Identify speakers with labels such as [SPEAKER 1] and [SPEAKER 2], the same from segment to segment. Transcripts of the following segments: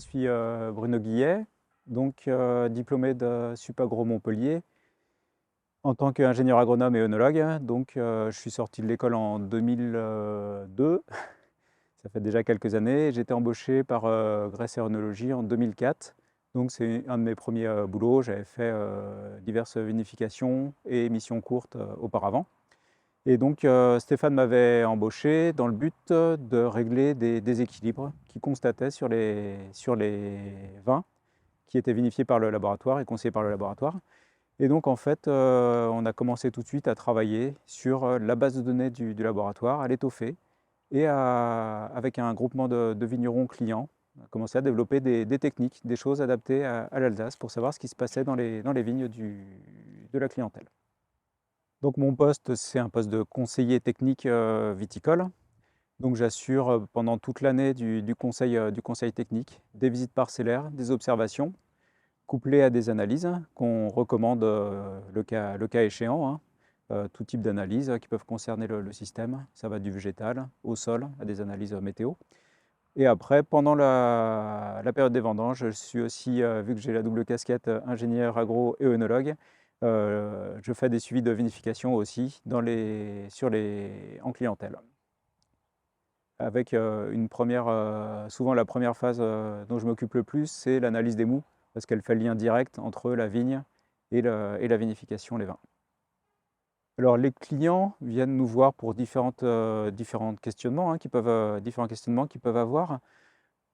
[SPEAKER 1] suis Bruno Guillet, donc diplômé de Supagro Montpellier en tant qu'ingénieur agronome et œnologue. Donc je suis sorti de l'école en 2002, ça fait déjà quelques années. J'ai été embauché par Grèce Aéronologie en 2004. Donc c'est un de mes premiers boulots. J'avais fait diverses vinifications et missions courtes auparavant. Et donc Stéphane m'avait embauché dans le but de régler des déséquilibres qu'il constatait sur les vins qui étaient vinifiés par le laboratoire et conseillés par le laboratoire. Et donc en fait, on a commencé tout de suite à travailler sur la base de données du laboratoire, à l'étoffer, et avec un groupement de vignerons clients, on a commencé à développer des techniques, des choses adaptées à l'Alsace pour savoir ce qui se passait dans les vignes de la clientèle. Donc mon poste, c'est un poste de conseiller technique viticole. Donc j'assure pendant toute l'année du conseil technique, des visites parcellaires, des observations, couplées à des analyses qu'on recommande le cas échéant, hein. Tout type d'analyses qui peuvent concerner le système. Ça va du végétal au sol, à des analyses météo. Et après, pendant la période des vendanges, je suis aussi, vu que j'ai la double casquette ingénieur agro et œnologue, je fais des suivis de vinification aussi en clientèle. Avec souvent la première phase dont je m'occupe le plus, c'est l'analyse des mous, parce qu'elle fait le lien direct entre la vigne et la vinification, les vins. Alors les clients viennent nous voir pour différents questionnements, différents questionnements qu'ils peuvent avoir.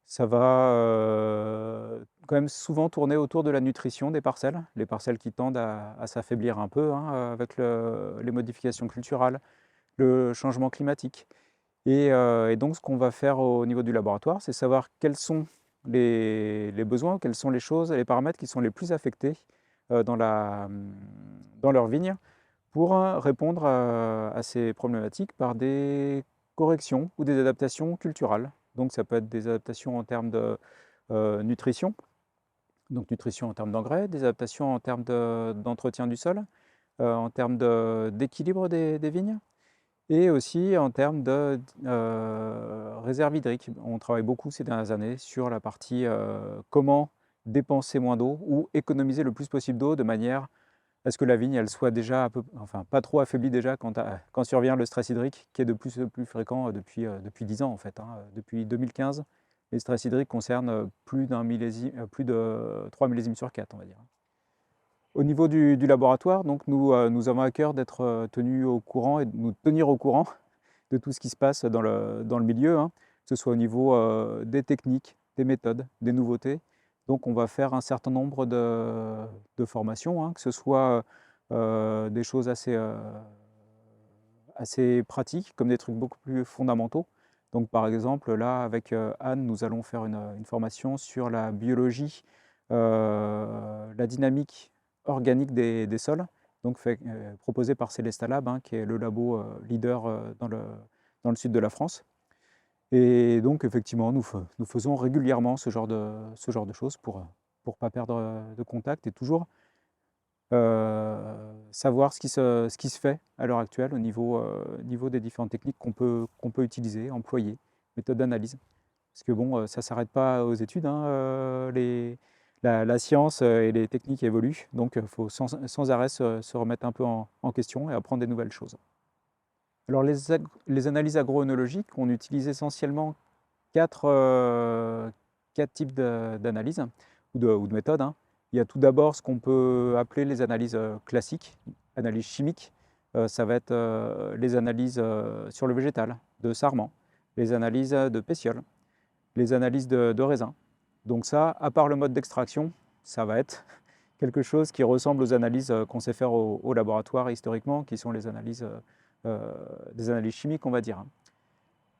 [SPEAKER 1] Ça va quand même souvent tourner autour de la nutrition des parcelles, les parcelles qui tendent à s'affaiblir un peu, hein, avec les modifications culturales, le changement climatique. Et donc ce qu'on va faire au niveau du laboratoire, c'est savoir quels sont les besoins, quelles sont les choses, les paramètres qui sont les plus affectés dans leur vigne pour répondre à ces problématiques par des corrections ou des adaptations culturales. Donc ça peut être des adaptations en termes de nutrition, donc nutrition en termes d'engrais, des adaptations en termes d'entretien du sol, en termes d'équilibre des vignes, et aussi en termes de réserve hydrique. On travaille beaucoup ces dernières années sur la partie comment dépenser moins d'eau ou économiser le plus possible d'eau de manière à ce que la vigne elle soit déjà pas trop affaiblie déjà quand survient le stress hydrique qui est de plus en plus fréquent depuis 10 ans en fait, hein. Depuis 2015, les stress hydriques concernent plus de 3 millésimes sur 4, on va dire. Au niveau du laboratoire, donc nous avons à cœur d'être tenus au courant et de nous tenir au courant de tout ce qui se passe dans le milieu, hein, que ce soit au niveau des techniques, des méthodes, des nouveautés. Donc on va faire un certain nombre de formations, hein, que ce soit des choses assez pratiques, comme des trucs beaucoup plus fondamentaux. Donc par exemple, là, avec Anne, nous allons faire une formation sur la biologie, la dynamique organique des sols, donc proposé par Célesta Lab, hein, qui est le labo leader dans le sud de la France. Et donc effectivement, nous faisons régulièrement ce genre de choses pour ne pas perdre de contact et toujours savoir ce qui se fait à l'heure actuelle au niveau des différentes techniques qu'on peut utiliser, employer, méthodes d'analyse. Parce que bon, ça ne s'arrête pas aux études, hein, la science et les techniques évoluent, donc il faut sans arrêt se remettre un peu en question et apprendre des nouvelles choses. Alors les analyses agroœnologiques, on utilise essentiellement quatre types d'analyses ou de méthodes, hein. Il y a tout d'abord ce qu'on peut appeler les analyses classiques, analyses chimiques. Ça va être les analyses sur le végétal, de sarment, les analyses de pétiole, les analyses de raisin. Donc ça, à part le mode d'extraction, ça va être quelque chose qui ressemble aux analyses qu'on sait faire au laboratoire historiquement, qui sont des analyses chimiques, on va dire.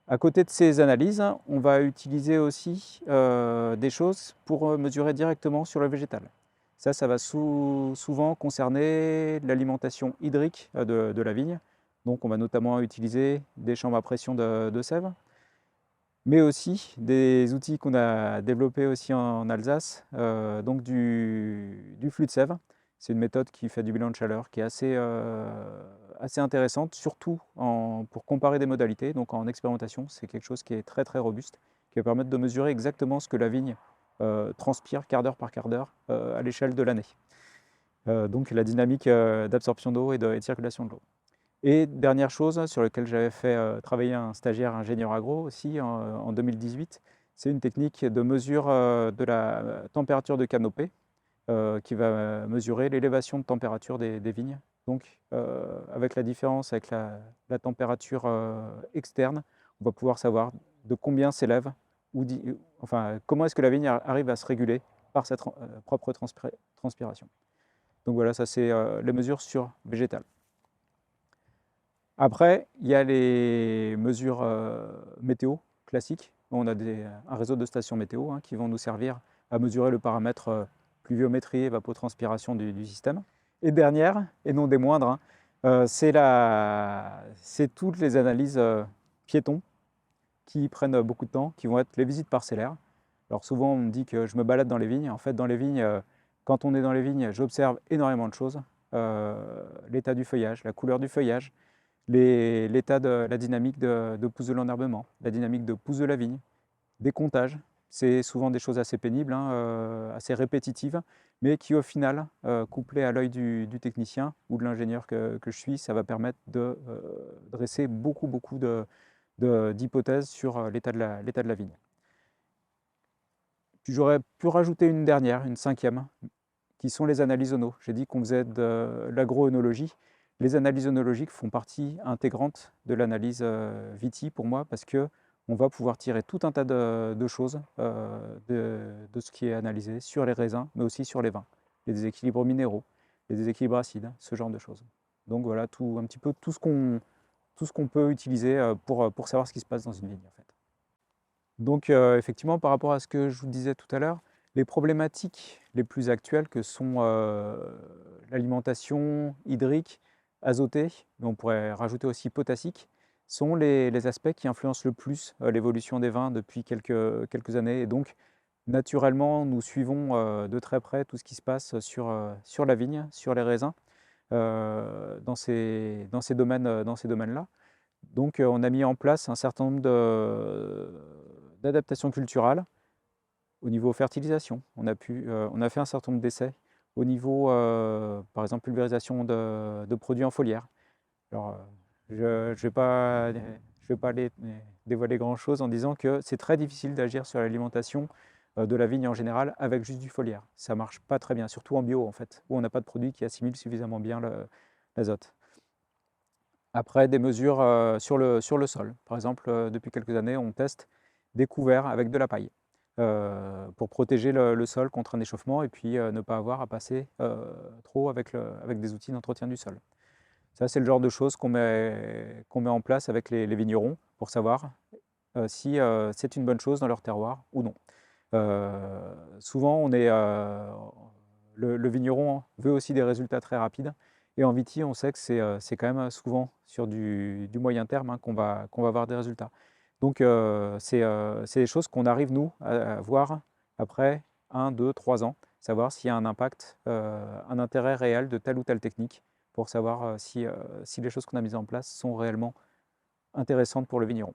[SPEAKER 1] À côté de ces analyses, on va utiliser aussi des choses pour mesurer directement sur le végétal. Ça va souvent concerner l'alimentation hydrique de la vigne. Donc on va notamment utiliser des chambres à pression de sève, mais aussi des outils qu'on a développés aussi en Alsace, donc du flux de sève. C'est une méthode qui fait du bilan de chaleur qui est assez intéressante, surtout pour comparer des modalités. Donc en expérimentation, c'est quelque chose qui est très très robuste, qui va permettre de mesurer exactement ce que la vigne transpire quart d'heure par quart d'heure à l'échelle de l'année. Donc la dynamique d'absorption d'eau et de circulation de l'eau. Et dernière chose sur laquelle j'avais fait travailler un stagiaire ingénieur agro aussi en 2018, c'est une technique de mesure de la température de canopée qui va mesurer l'élévation de température des vignes. Donc avec la différence avec la température externe, on va pouvoir savoir de combien s'élève, enfin comment est-ce que la vigne arrive à se réguler par sa propre transpiration. Donc voilà, ça c'est les mesures sur végétal. Après, il y a les mesures météo classiques. On a un réseau de stations météo qui vont nous servir à mesurer le paramètre pluviométrie, évapotranspiration du système. Et dernière, et non des moindres, c'est toutes les analyses piétons qui prennent beaucoup de temps, qui vont être les visites parcellaires. Alors souvent, on me dit que je me balade dans les vignes. En fait, dans les vignes, quand on est dans les vignes, j'observe énormément de choses. L'état du feuillage, la couleur du feuillage, l'état de la dynamique de pousse de l'enherbement, la dynamique de pousse de la vigne, des comptages. C'est souvent des choses assez pénibles, assez répétitives, mais qui au final, couplées à l'œil du technicien ou de l'ingénieur que je suis, ça va permettre de dresser beaucoup d'hypothèses sur l'état de la vigne. Puis j'aurais pu rajouter une dernière, une cinquième, qui sont les analyses ONO. J'ai dit qu'on faisait de l'agro-œnologie. Les analyses œnologiques font partie intégrante de l'analyse Viti pour moi, parce qu'on va pouvoir tirer tout un tas de choses de ce qui est analysé sur les raisins, mais aussi sur les vins, les déséquilibres minéraux, les déséquilibres acides, ce genre de choses. Donc voilà, un petit peu tout ce qu'on peut utiliser pour savoir ce qui se passe dans une vigne en fait. Donc effectivement, par rapport à ce que je vous disais tout à l'heure, les problématiques les plus actuelles que sont l'alimentation hydrique, azotée, mais on pourrait rajouter aussi potassique, sont les aspects qui influencent le plus l'évolution des vins depuis quelques années. Et donc, naturellement, nous suivons de très près tout ce qui se passe sur la vigne, sur les raisins, dans ces domaines-là. Donc on a mis en place un certain nombre d'adaptations culturales au niveau fertilisation. On a fait un certain nombre d'essais au niveau, par exemple, pulvérisation de produits en foliaire. Alors, je ne vais pas dévoiler grand-chose en disant que c'est très difficile d'agir sur l'alimentation de la vigne en général avec juste du foliaire. Ça ne marche pas très bien, surtout en bio en fait, où on n'a pas de produit qui assimile suffisamment bien l'azote. Après, des mesures sur le sol. Par exemple, depuis quelques années, on teste des couverts avec de la paille pour protéger le sol contre un échauffement et puis ne pas avoir à passer trop avec des outils d'entretien du sol. Ça, c'est le genre de choses qu'on met en place avec les vignerons pour savoir si c'est une bonne chose dans leur terroir ou non. Souvent, le vigneron veut aussi des résultats très rapides. Et en Viti, on sait que c'est quand même souvent sur du moyen terme qu'on va avoir des résultats. Donc, c'est des choses qu'on arrive, nous, à voir après 1, 2, 3 ans, savoir s'il y a un impact, un intérêt réel de telle ou telle technique pour savoir si les choses qu'on a mises en place sont réellement intéressantes pour le vigneron.